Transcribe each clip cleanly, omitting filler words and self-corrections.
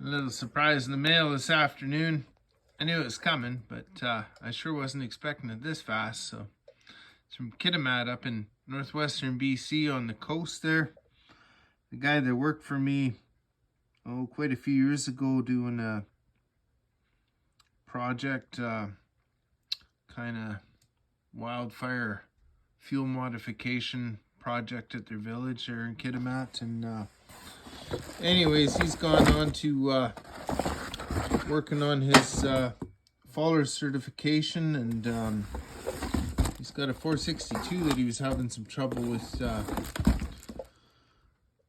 A little surprise in the mail this afternoon. I knew it was coming, but I sure wasn't expecting it this fast. So it's from Kitimat up in northwestern BC on the coast there. The guy that worked for me, quite a few years ago doing a project, kind of wildfire fuel modification project at their village there in Kitimat. And anyways, he's gone on to working on his faller certification, and he's got a 462 that he was having some trouble with.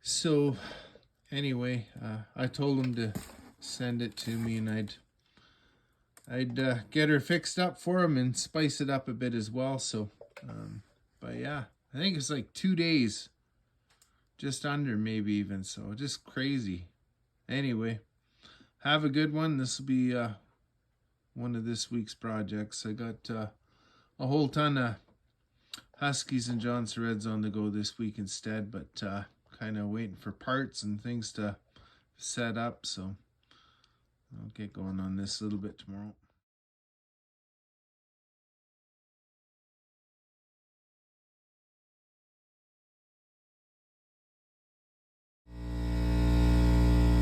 So anyway, I told him to send it to me, and I'd get her fixed up for him and spice it up a bit as well. So, but yeah, I think it's like 2 days, just under maybe even. So just crazy. Anyway, have a good one. This will be one of this week's projects. I got a whole ton of Huskies and Johnson Reds on the go this week instead, but kind of waiting for parts and things to set up. So I'll get going on this a little bit tomorrow.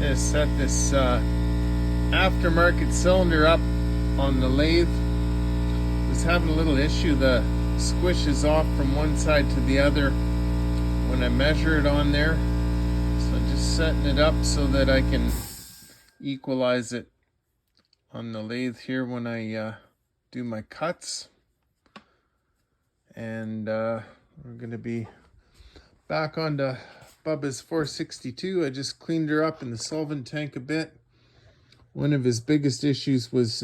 I set this aftermarket cylinder up on the lathe. Was having a little issue. The squishes off from one side to the other when I measure it on there. So I'm just setting it up so that I can equalize it on the lathe here when I do my cuts. And we're going to be back onto Bubba's 462. I just cleaned her up in the solvent tank a bit. One of his biggest issues was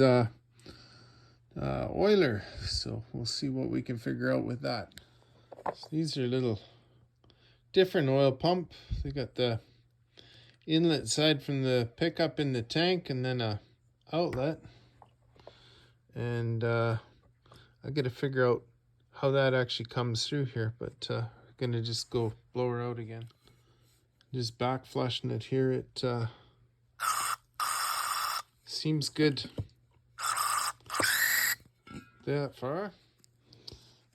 oiler, so we'll see what we can figure out with that. So these are little different oil pump. They got the inlet side from the pickup in the tank, and then a outlet. And I got to figure out how that actually comes through here, but gonna just go blow her out again. Just back flushing it here. It seems good that far.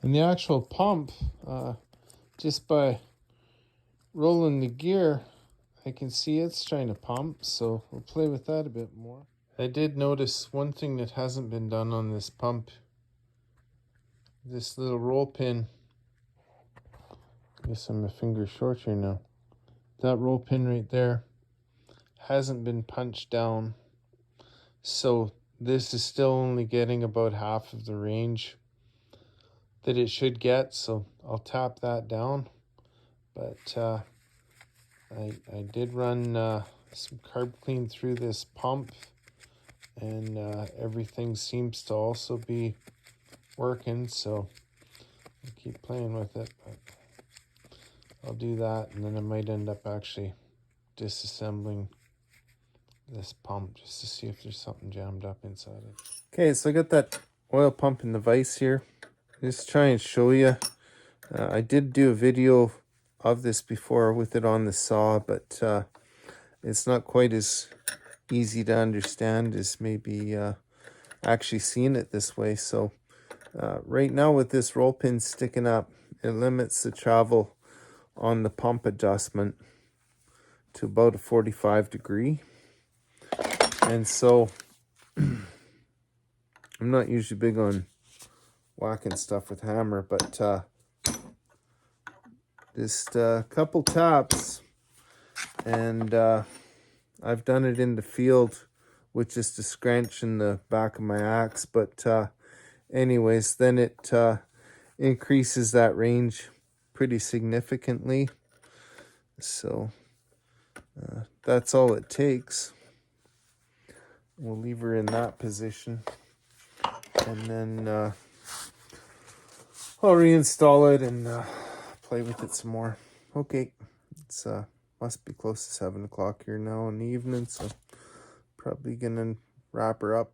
And the actual pump, just by rolling the gear, I can see it's trying to pump, so we'll play with that a bit more. I did notice one thing that hasn't been done on this pump. This little roll pin, I guess I'm a finger short here now. That roll pin right there hasn't been punched down. So this is still only getting about half of the range that it should get. So I'll tap that down. But I did run some carb clean through this pump, and everything seems to also be working. So I'll keep playing with it, but I'll do that, and then I might end up actually disassembling this pump just to see if there's something jammed up inside it. Okay, so I got that oil pump in the vise here. Just try and show you. I did do a video of this before with it on the saw, but it's not quite as easy to understand as maybe actually seeing it this way. So right now with this roll pin sticking up, it limits the travel on the pump adjustment to about a 45 degree. And so I'm not usually big on whacking stuff with hammer, but just a couple taps, and I've done it in the field with just a scratch in the back of my axe. But anyways, then it increases that range pretty significantly. So that's all it takes. We'll leave her in that position, and then I'll reinstall it and play with it some more. Okay, it's must be close to 7 o'clock here now in the evening, so probably gonna wrap her up